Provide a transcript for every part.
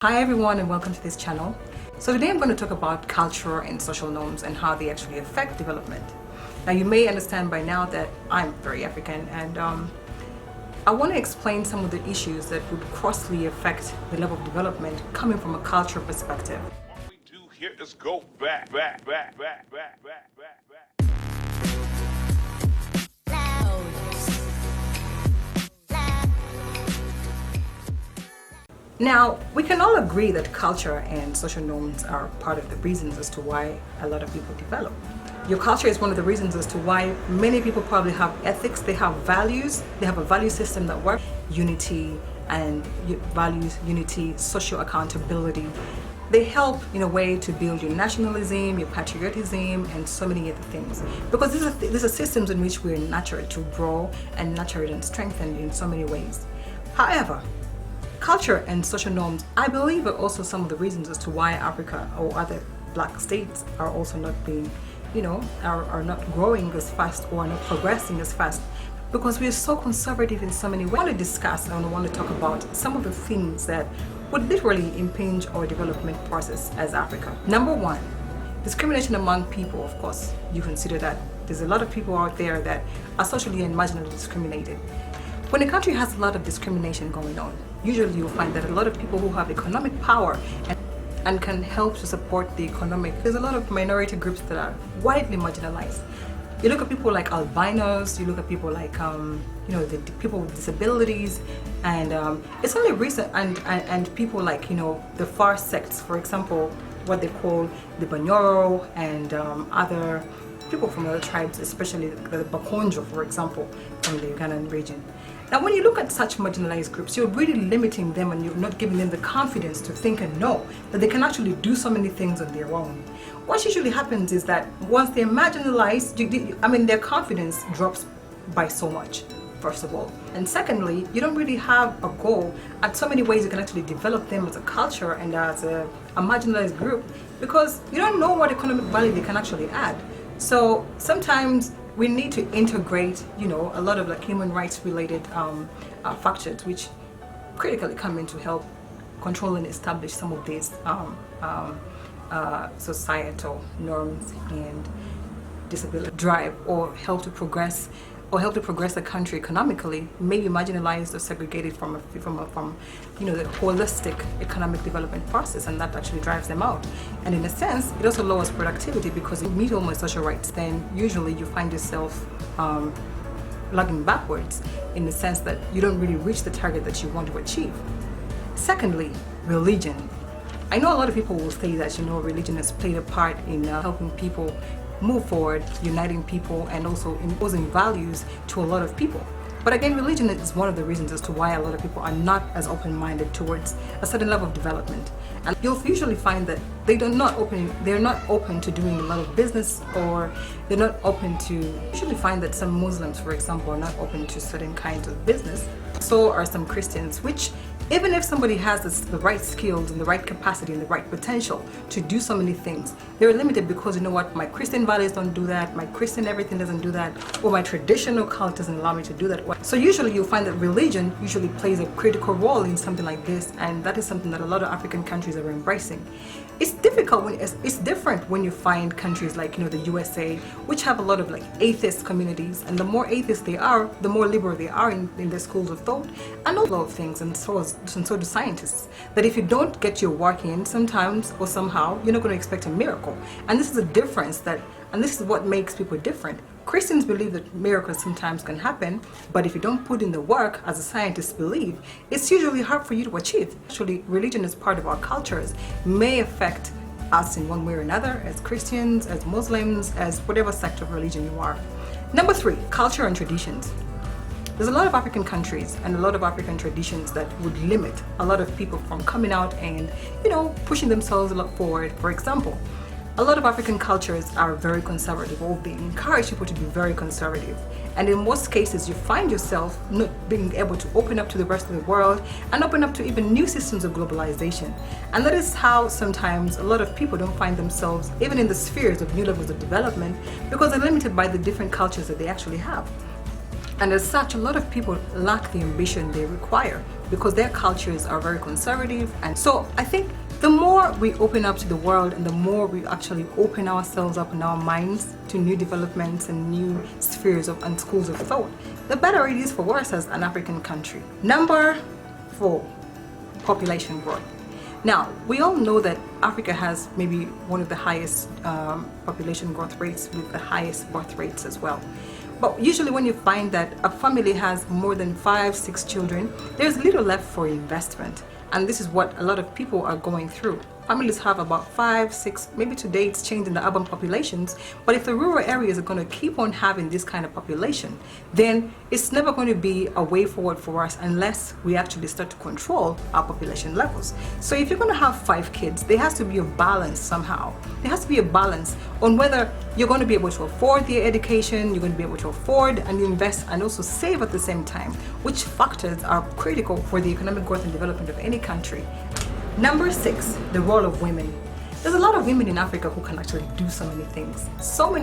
Hi everyone and welcome to this channel. So today I'm going to talk about culture and social norms and how they actually affect development. Now you may understand by now that I'm very African and I want to explain some of the issues that would grossly affect the level of development coming from a cultural perspective. What we do here is go back. Now, we can all agree that culture and social norms are part of the reasons as to why a lot of people develop. Your culture is one of the reasons as to why many people probably have ethics, they have values, they have a value system that works. Unity and values, unity, social accountability. They help in a way to build your nationalism, your patriotism, and so many other things. Because these are systems in which we're nurtured to grow and nurtured and strengthened in so many ways. However, culture and social norms, I believe, are also some of the reasons as to why Africa or other black states are also not being, are not growing as fast or are not progressing as fast, because we're so conservative in so many ways. I want to discuss and I want to talk about some of the things that would literally impinge our development process as Africa. Number one, discrimination among people. Of course, you consider that there's a lot of people out there that are socially and marginally discriminated. When a country has a lot of discrimination going on, usually you'll find that a lot of people who have economic power and can help to support the economic, there's a lot of minority groups that are widely marginalized. You look at people like albinos, you look at people like, the people with disabilities, and it's only recent, and people like, the far sects, for example, what they call the Banyoro and other people from other tribes, especially the Bakonjo, for example, from the Ugandan region. Now, when you look at such marginalized groups, you're really limiting them and you're not giving them the confidence to think and know that they can actually do so many things on their own. What usually happens is that once they're marginalized, their confidence drops by so much, first of all. And secondly, you don't really have a goal at so many ways you can actually develop them as a culture and as a marginalized group, because you don't know what economic value they can actually add. So sometimes we need to integrate, a lot of like human rights related factors which critically come in to help control and establish some of these societal norms and disability drive, or help to progress a country economically, maybe marginalized or segregated from the holistic economic development process, and that actually drives them out. And in a sense, it also lowers productivity, because if you meet all my social rights, then usually you find yourself lagging backwards in the sense that you don't really reach the target that you want to achieve. Secondly, religion. I know a lot of people will say that religion has played a part in helping people move forward, uniting people, and also imposing values to a lot of people. But again, religion is one of the reasons as to why a lot of people are not as open-minded towards a certain level of development. And you'll usually find that they're not open to doing a lot of business, or they're not open to, usually find that some Muslims, for example, are not open to certain kinds of business. So are some Christians, which even if somebody has the right skills and the right capacity and the right potential to do so many things, they're limited because, my Christian values don't do that, my Christian everything doesn't do that, or my traditional cult doesn't allow me to do that. So usually you'll find that religion usually plays a critical role in something like this, and that is something that a lot of African countries are embracing. It's different when you find countries like, the USA, which have a lot of like atheist communities, and the more atheists they are, the more liberal they are in their schools of thought, and a lot of things, and so do scientists, that if you don't get your work in sometimes or somehow, you're not going to expect a miracle. And this is a difference and this is what makes people different. Christians believe that miracles sometimes can happen, but if you don't put in the work, as the scientists believe, it's usually hard for you to achieve. Actually, religion is part of our cultures, may affect us in one way or another, as Christians, as Muslims, as whatever sect of religion you are. Number three, culture and traditions. There's a lot of African countries and a lot of African traditions that would limit a lot of people from coming out and, pushing themselves a lot forward. For example, a lot of African cultures are very conservative, or they encourage people to be very conservative. And in most cases, you find yourself not being able to open up to the rest of the world and open up to even new systems of globalization. And that is how sometimes a lot of people don't find themselves even in the spheres of new levels of development, because they're limited by the different cultures that they actually have. And as such, a lot of people lack the ambition they require because their cultures are very conservative. And so I think the more we open up to the world and the more we actually open ourselves up in our minds to new developments and new spheres of and schools of thought, the better it is for us as an African country. Number 4, population growth. Now, we all know that Africa has maybe one of the highest population growth rates with the highest birth rates as well. But usually when you find that a family has more than 5-6 children, there's little left for investment. And this is what a lot of people are going through. Families have about 5-6, maybe today it's changed in the urban populations, but if the rural areas are going to keep on having this kind of population, then it's never going to be a way forward for us unless we actually start to control our population levels. So if you're going to have 5 kids, there has to be a balance somehow. There has to be a balance on whether you're going to be able to afford their education, you're going to be able to afford and invest and also save at the same time, which factors are critical for the economic growth and development of any country. Number 6, the role of women. There's a lot of women in Africa who can actually do so many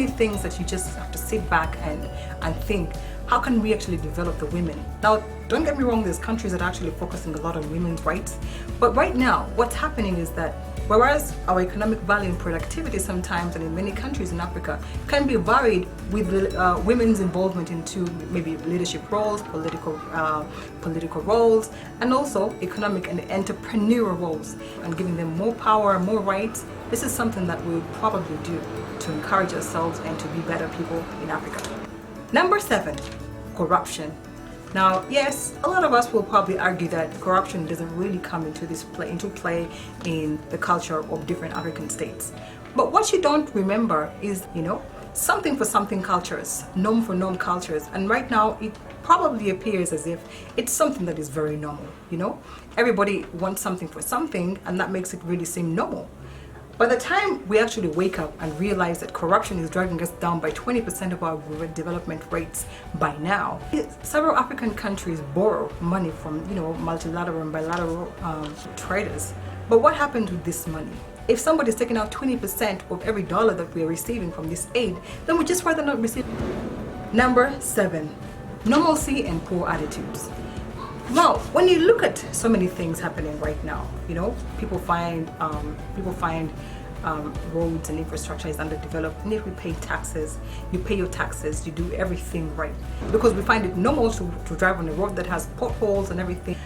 things that you just have to sit back and think, how can we actually develop the women? Now, don't get me wrong, there's countries that are actually focusing a lot on women's rights, but right now what's happening is that whereas our economic value and productivity sometimes and in many countries in Africa can be varied with women's involvement into maybe leadership roles, political roles, and also economic and entrepreneurial roles, and giving them more power, more rights, this is something that we'll probably do to encourage ourselves and to be better people in Africa. Number 7, corruption. Now, yes, a lot of us will probably argue that corruption doesn't really come into play in the culture of different African states. But what you don't remember is, something for something cultures, norm for norm cultures. And right now, it probably appears as if it's something that is very normal, Everybody wants something for something, and that makes it really seem normal. By the time we actually wake up and realize that corruption is dragging us down by 20% of our development rates by now, several African countries borrow money from, multilateral and bilateral traders. But what happens with this money? If somebody's taking out 20% of every dollar that we are receiving from this aid, then we just rather not receive. Number 7, normalcy and poor attitudes. Now, when you look at so many things happening right now, people find roads and infrastructure is underdeveloped, and if we pay taxes, you pay your taxes, you do everything right. Because we find it normal to drive on a road that has potholes and everything.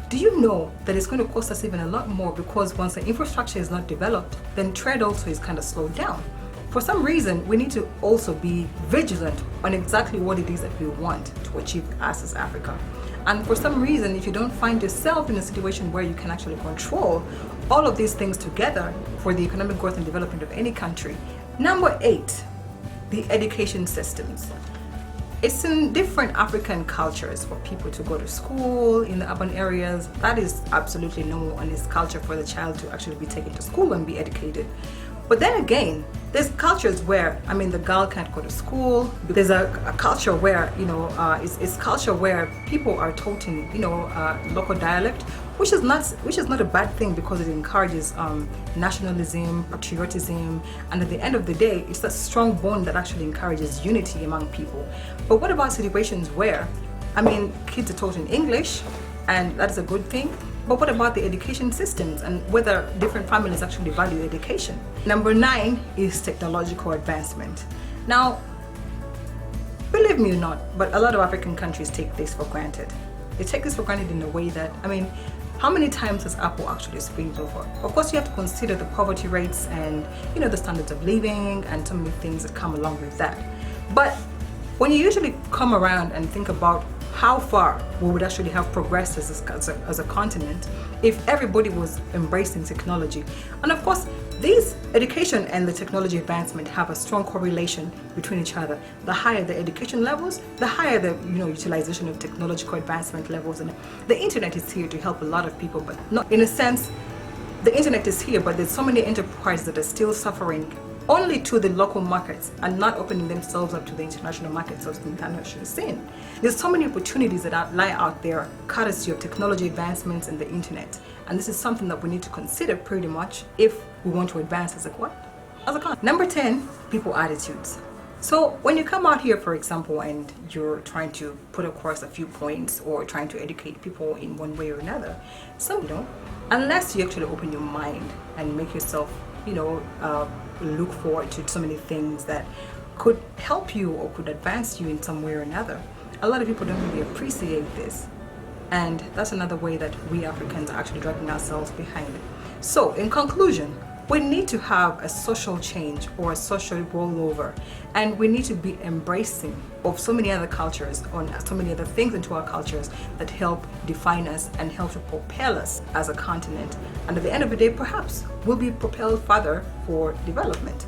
Do you know that it's going to cost us even a lot more, because once the infrastructure is not developed, then trade also is kind of slowed down. For some reason, we need to also be vigilant on exactly what it is that we want to achieve as Africa. And for some reason, if you don't find yourself in a situation where you can actually control all of these things together for the economic growth and development of any country. Number 8, the education systems. It's in different African cultures for people to go to school in the urban areas. That is absolutely normal, and it's culture for the child to actually be taken to school and be educated. But then again, there's cultures where, the girl can't go to school. There's a culture where, it's culture where people are taught in, local dialect, which is not a bad thing, because it encourages nationalism, patriotism, and at the end of the day, it's that strong bond that actually encourages unity among people. But what about situations where, kids are taught in English, and that is a good thing, but what about the education systems and whether different families actually value education? Number 9 is technological advancement. Now, believe me or not, but a lot of African countries take this for granted. They take this for granted in a way that, how many times has Apple actually screamed over? Of course, you have to consider the poverty rates and, the standards of living and so many things that come along with that. But when you usually come around and think about how far we would actually have progressed as a continent if everybody was embracing technology. And of course, these education and the technology advancement have a strong correlation between each other. The higher the education levels, the higher the utilization of technological advancement levels. And the internet is here to help a lot of people, but not in a sense. The internet is here, but there's so many enterprises that are still suffering only to the local markets and not opening themselves up to the international markets of the international scene. There's so many opportunities that lie out there courtesy of technology advancements and the internet. And this is something that we need to consider pretty much if we want to advance as a country. Number 10, people attitudes. So when you come out here, for example, and you're trying to put across a few points or trying to educate people in one way or another, unless you actually open your mind and make yourself, look forward to so many things that could help you or could advance you in some way or another, a lot of people don't really appreciate this. And that's another way that we Africans are actually dragging ourselves behind. So in conclusion, we need to have a social change or a social rollover, and we need to be embracing of so many other cultures, on so many other things into our cultures that help define us and help to propel us as a continent. And at the end of the day, perhaps we'll be propelled further for development.